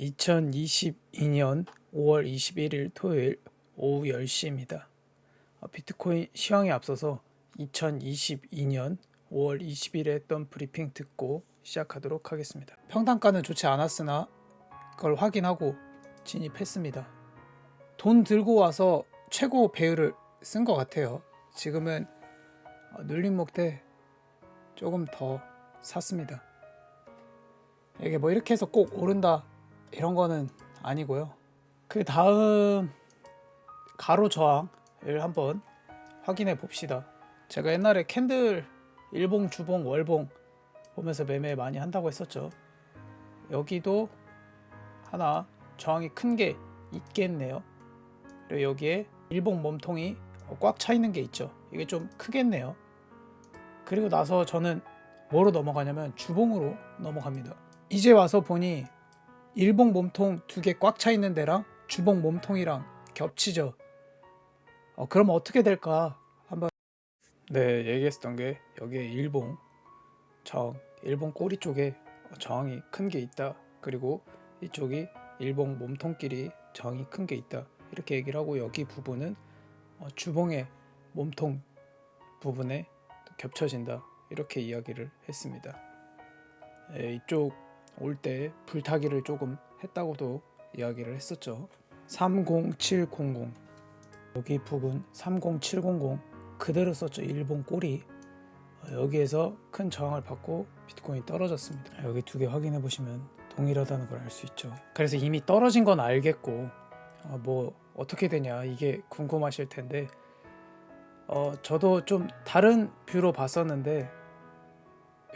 2022년 5월 21일 토요일 오후 10시입니다. 비트코인 시황에 앞서서 2022년 5월 20일에 했던 브리핑 듣고 시작하도록 하겠습니다. 평단가는 좋지 않았으나 그걸 확인하고 진입했습니다. 돈 들고 와서 최고 배율을 쓴 것 같아요. 지금은 눌림목 때 조금 더 샀습니다. 이게 뭐 이렇게 해서 꼭 오른다 이런 거는 아니고요. 그 다음 가로 저항을 한번 확인해 봅시다. 제가 옛날에 캔들 일봉, 주봉, 월봉 보면서 매매 많이 한다고 했었죠. 여기도 하나 저항이 큰 게 있겠네요. 그리고 여기에 일봉 몸통이 꽉 차 있는 게 있죠. 이게 좀 크겠네요. 그리고 나서 저는 뭐로 넘어가냐면 주봉으로 넘어갑니다. 이제 와서 보니 일봉 몸통 두 개 꽉 차 있는 데랑 주봉 몸통이랑 겹치죠. 그럼 어떻게 될까 한번 얘기했었던 게 여기에 일봉 저항, 일봉 꼬리 쪽에 저항이 큰 게 있다. 그리고 이쪽이 일봉 몸통끼리 저항이 큰 게 있다. 이렇게 얘기를 하고 여기 부분은 주봉의 몸통 부분에 겹쳐진다. 이렇게 이야기를 했습니다. 이쪽 올 때 불타기를 조금 했다고도 이야기를 했었죠. 30700 여기 부분 30700 그대로 썼죠. 일본 꼬리 여기에서 큰 저항을 받고 비트코인이 떨어졌습니다. 여기 두 개 확인해 보시면 동일하다는 걸 알 수 있죠. 그래서 이미 떨어진 건 알겠고 뭐 어떻게 되냐 이게 궁금하실 텐데 저도 좀 다른 뷰로 봤었는데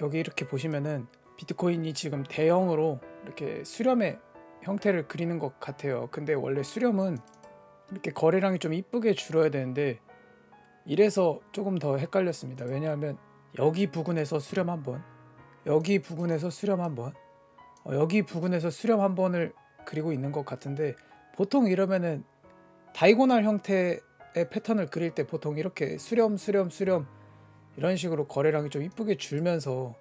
여기 이렇게 보시면은 비트코인이 지금 대형으로 이렇게 수렴의 형태를 그리는 것 같아요. 근데 원래 수렴은 이렇게 거래량이 좀 이쁘게 줄어야 되는데 이래서 조금 더 헷갈렸습니다. 왜냐하면 여기 부근에서 수렴 한번, 여기 부근에서 수렴 한번, 여기 부근에서 수렴 한 번을 그리고 있는 것 같은데 보통 이러면은 다이고널 형태의 패턴을 그릴 때 보통 이렇게 수렴 이런 식으로 거래량이 좀 이쁘게 줄면서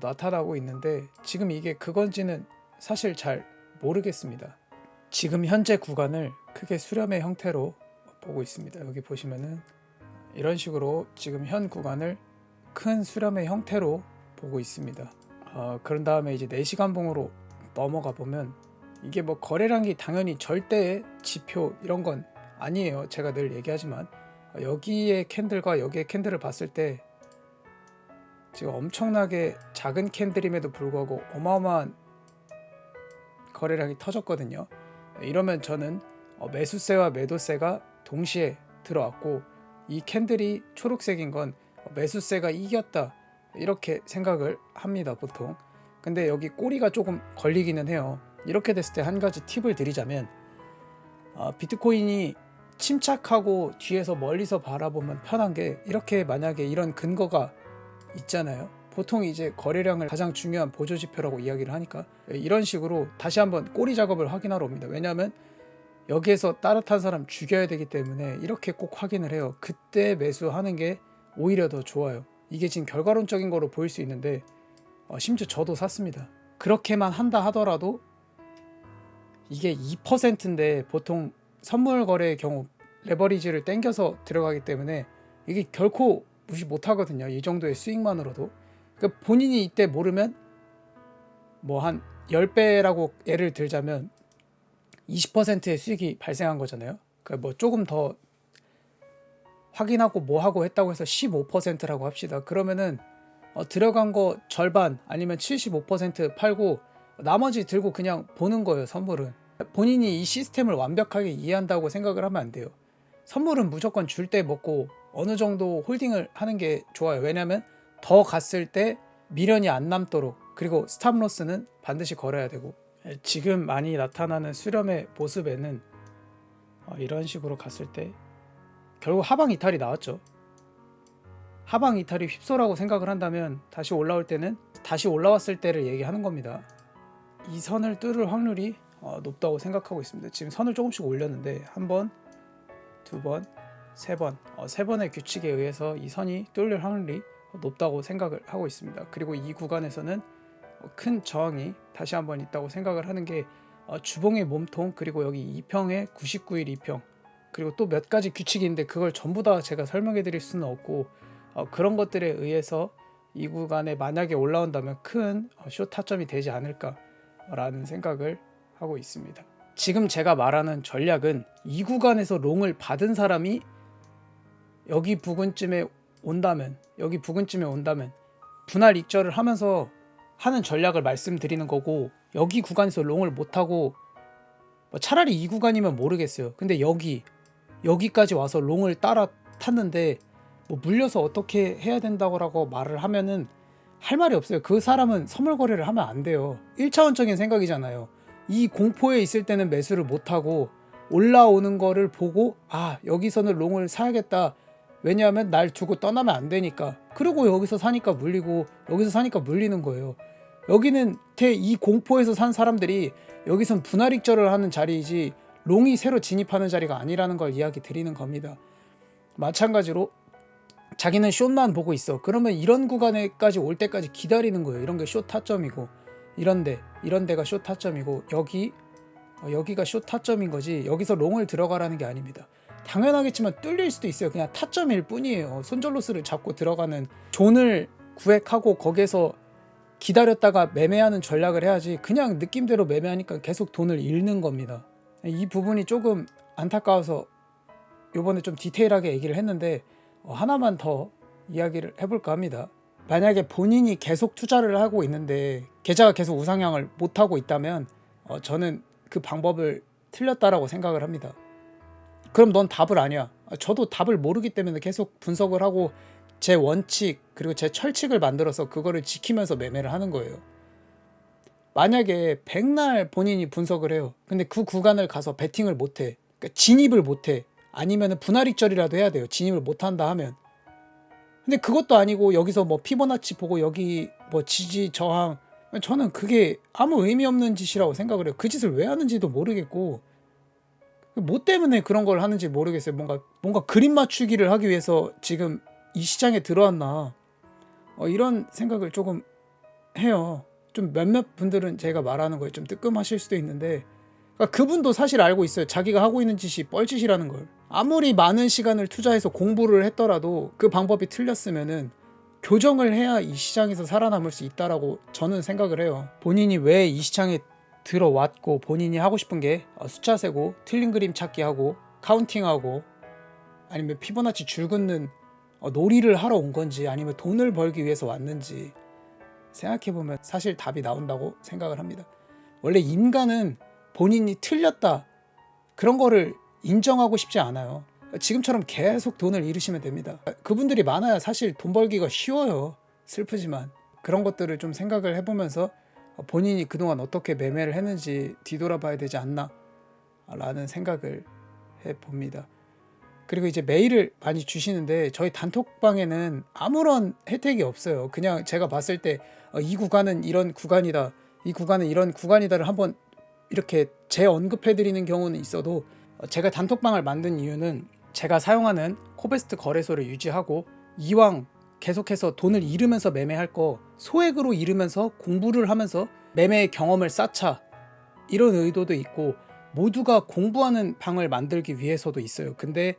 나타나고 있는데 지금 이게 그건지는 사실 잘 모르겠습니다. 지금 현재 구간을 크게 수렴의 형태로 보고 있습니다. 여기 보시면은 이런 식으로 지금 현 구간을 큰 수렴의 형태로 보고 있습니다. 그런 다음에 이제 4시간 봉으로 넘어가 보면 이게 뭐 거래량이 당연히 절대의 지표 이런 건 아니에요. 제가 늘 얘기하지만 여기에 캔들과 여기에 캔들을 봤을 때 지금 엄청나게 작은 캔들임에도 불구하고 어마어마한 거래량이 터졌거든요. 이러면 저는 매수세와 매도세가 동시에 들어왔고 이 캔들이 초록색인 건 매수세가 이겼다 이렇게 생각을 합니다 보통. 근데 여기 꼬리가 조금 걸리기는 해요. 이렇게 됐을 때 한 가지 팁을 드리자면 비트코인이 침착하고 뒤에서 멀리서 바라보면 편한 게 이렇게 만약에 이런 근거가 있잖아요. 보통 이제 거래량을 가장 중요한 보조 지표라고 이야기를 하니까 이런 식으로 다시 한번 꼬리 작업을 확인하러 옵니다. 왜냐하면 여기에서 따뜻한 사람 죽여야 되기 때문에 이렇게 꼭 확인을 해요. 그때 매수하는 게 오히려 더 좋아요. 이게 지금 결과론적인 거로 보일 수 있는데 심지어 저도 샀습니다. 그렇게만 한다 하더라도 이게 2%인데 보통 선물 거래의 경우 레버리지를 땡겨서 들어가기 때문에 이게 결코 무시 못하거든요. 이 정도의 수익만으로도. 그러니까 본인이 이때 모르면 뭐 한 10배라고 예를 들자면 20%의 수익이 발생한 거잖아요. 그러니까 뭐 조금 더 확인하고 뭐 하고 했다고 해서 15%라고 합시다. 그러면은 들어간 거 절반 아니면 75% 팔고 나머지 들고 그냥 보는 거예요. 선물은 본인이 이 시스템을 완벽하게 이해한다고 생각을 하면 안 돼요. 선물은 무조건 줄 때 먹고 어느 정도 홀딩을 하는 게 좋아요. 왜냐하면 더 갔을 때 미련이 안 남도록, 그리고 스탑로스는 반드시 걸어야 되고. 지금 많이 나타나는 수렴의 모습에는 이런 식으로 갔을 때 결국 하방 이탈이 나왔죠. 하방 이탈이 휩소라고 생각을 한다면 다시 올라올 때는 다시 올라왔을 때를 얘기하는 겁니다. 이 선을 뚫을 확률이 높다고 생각하고 있습니다. 지금 선을 조금씩 올렸는데 한 번, 두 번, 세 번, 세 번의 규칙에 의해서 이 선이 뚫릴 확률이 높다고 생각을 하고 있습니다. 그리고 이 구간에서는 큰 저항이 다시 한번 있다고 생각을 하는 게 주봉의 몸통, 그리고 여기 2평에 99일 2평, 그리고 또 몇 가지 규칙이 있는데 그걸 전부 다 제가 설명해 드릴 수는 없고, 그런 것들에 의해서 이 구간에 만약에 올라온다면 큰 숏 타점이 되지 않을까라는 생각을 하고 있습니다. 지금 제가 말하는 전략은 이 구간에서 롱을 받은 사람이 여기 부근쯤에 온다면 분할 익절을 하면서 하는 전략을 말씀드리는 거고, 여기 구간에서 롱을 못하고 차라리 이 구간이면 모르겠어요. 근데 여기까지 와서 롱을 따라 탔는데 물려서 어떻게 해야 된다고 말을 하면은 할 말이 없어요. 그 사람은 선물 거래를 하면 안 돼요. 1차원적인 생각이잖아요. 이 공포에 있을 때는 매수를 못하고 올라오는 거를 보고 여기서는 롱을 사야겠다. 왜냐하면 날 두고 떠나면 안 되니까. 그리고 여기서 사니까 물리고 여기서 사니까 물리는 거예요. 여기는 이 공포에서 산 사람들이 여기선 분할 익절을 하는 자리이지 롱이 새로 진입하는 자리가 아니라는 걸 이야기 드리는 겁니다. 마찬가지로 자기는 숏만 보고 있어. 그러면 이런 구간에까지 올 때까지 기다리는 거예요. 이런 게 숏 타점이고, 이런 데가 숏 타점이고, 여기가 숏 타점인 거지, 여기서 롱을 들어가라는 게 아닙니다. 당연하겠지만 뚫릴 수도 있어요. 그냥 타점일 뿐이에요. 손절로스를 잡고 들어가는, 존을 구획하고 거기에서 기다렸다가 매매하는 전략을 해야지, 그냥 느낌대로 매매하니까 계속 돈을 잃는 겁니다. 이 부분이 조금 안타까워서 요번에 좀 디테일하게 얘기를 했는데, 하나만 더 이야기를 해볼까 합니다. 만약에 본인이 계속 투자를 하고 있는데 계좌가 계속 우상향을 못하고 있다면 저는 그 방법을 틀렸다라고 생각을 합니다. 그럼 넌 답을 아냐? 저도 답을 모르기 때문에 계속 분석을 하고 제 원칙 그리고 제 철칙을 만들어서 그거를 지키면서 매매를 하는 거예요. 만약에 백날 본인이 분석을 해요. 근데 그 구간을 가서 베팅을 못해. 그러니까 진입을 못해. 아니면 분할 익절이라도 해야 돼요. 진입을 못한다 하면. 근데 그것도 아니고 여기서 피보나치 보고 여기 지지 저항, 저는 그게 아무 의미 없는 짓이라고 생각을 해요. 그 짓을 왜 하는지도 모르겠고, 뭐 때문에 그런 걸 하는지 모르겠어요. 뭔가 그림 맞추기를 하기 위해서 지금 이 시장에 들어왔나, 이런 생각을 조금 해요. 좀 몇몇 분들은 제가 말하는 거에 좀 뜨끔하실 수도 있는데, 그러니까 그분도 사실 알고 있어요. 자기가 하고 있는 짓이 뻘짓이라는 걸. 아무리 많은 시간을 투자해서 공부를 했더라도 그 방법이 틀렸으면은 교정을 해야 이 시장에서 살아남을 수 있다라고 저는 생각을 해요. 본인이 왜 이 시장에 들어왔고, 본인이 하고 싶은 게 숫자 세고 틀린 그림 찾기 하고 카운팅하고, 아니면 피보나치 줄 긋는 놀이를 하러 온 건지, 아니면 돈을 벌기 위해서 왔는지 생각해보면 사실 답이 나온다고 생각을 합니다. 원래 인간은 본인이 틀렸다, 그런 거를 인정하고 싶지 않아요. 지금처럼 계속 돈을 잃으시면 됩니다. 그분들이 많아야 사실 돈 벌기가 쉬워요. 슬프지만 그런 것들을 좀 생각을 해보면서 본인이 그동안 어떻게 매매를 했는지 뒤돌아봐야 되지 않나 라는 생각을 해봅니다. 그리고 이제 메일을 많이 주시는데 저희 단톡방에는 아무런 혜택이 없어요. 그냥 제가 봤을 때 이 구간은 이런 구간이다, 이 구간은 이런 구간이다를 한번 이렇게 재언급해드리는 경우는 있어도, 제가 단톡방을 만든 이유는 제가 사용하는 코베스트 거래소를 유지하고 이왕 계속해서 돈을 잃으면서 매매할 거 소액으로 잃으면서 공부를 하면서 매매의 경험을 쌓자, 이런 의도도 있고 모두가 공부하는 방을 만들기 위해서도 있어요. 근데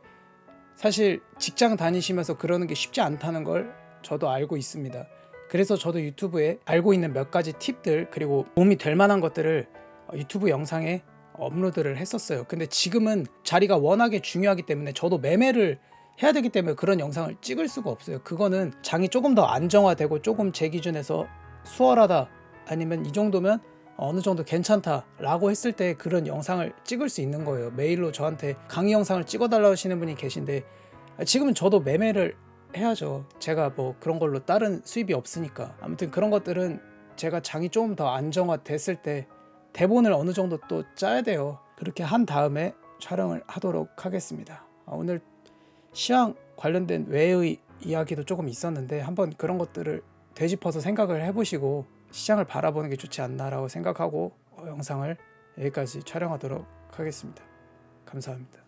사실 직장 다니시면서 그러는 게 쉽지 않다는 걸 저도 알고 있습니다. 그래서 저도 유튜브에 알고 있는 몇 가지 팁들, 그리고 도움이 될 만한 것들을 유튜브 영상에 업로드를 했었어요. 근데 지금은 자리가 워낙에 중요하기 때문에 저도 매매를 해야 되기 때문에 그런 영상을 찍을 수가 없어요. 그거는 장이 조금 더 안정화되고 조금 제 기준에서 수월하다, 아니면 이 정도면 어느 정도 괜찮다라고 했을 때 그런 영상을 찍을 수 있는 거예요. 메일로 저한테 강의 영상을 찍어달라고 하시는 분이 계신데, 지금은 저도 매매를 해야죠. 제가 그런 걸로 다른 수입이 없으니까. 아무튼 그런 것들은 제가 장이 조금 더 안정화됐을 때 대본을 어느 정도 또 짜야 돼요. 그렇게 한 다음에 촬영을 하도록 하겠습니다. 오늘 시황 관련된 외의 이야기도 조금 있었는데 한번 그런 것들을 되짚어서 생각을 해보시고 시장을 바라보는 게 좋지 않나라고 생각하고 영상을 여기까지 촬영하도록 하겠습니다. 감사합니다.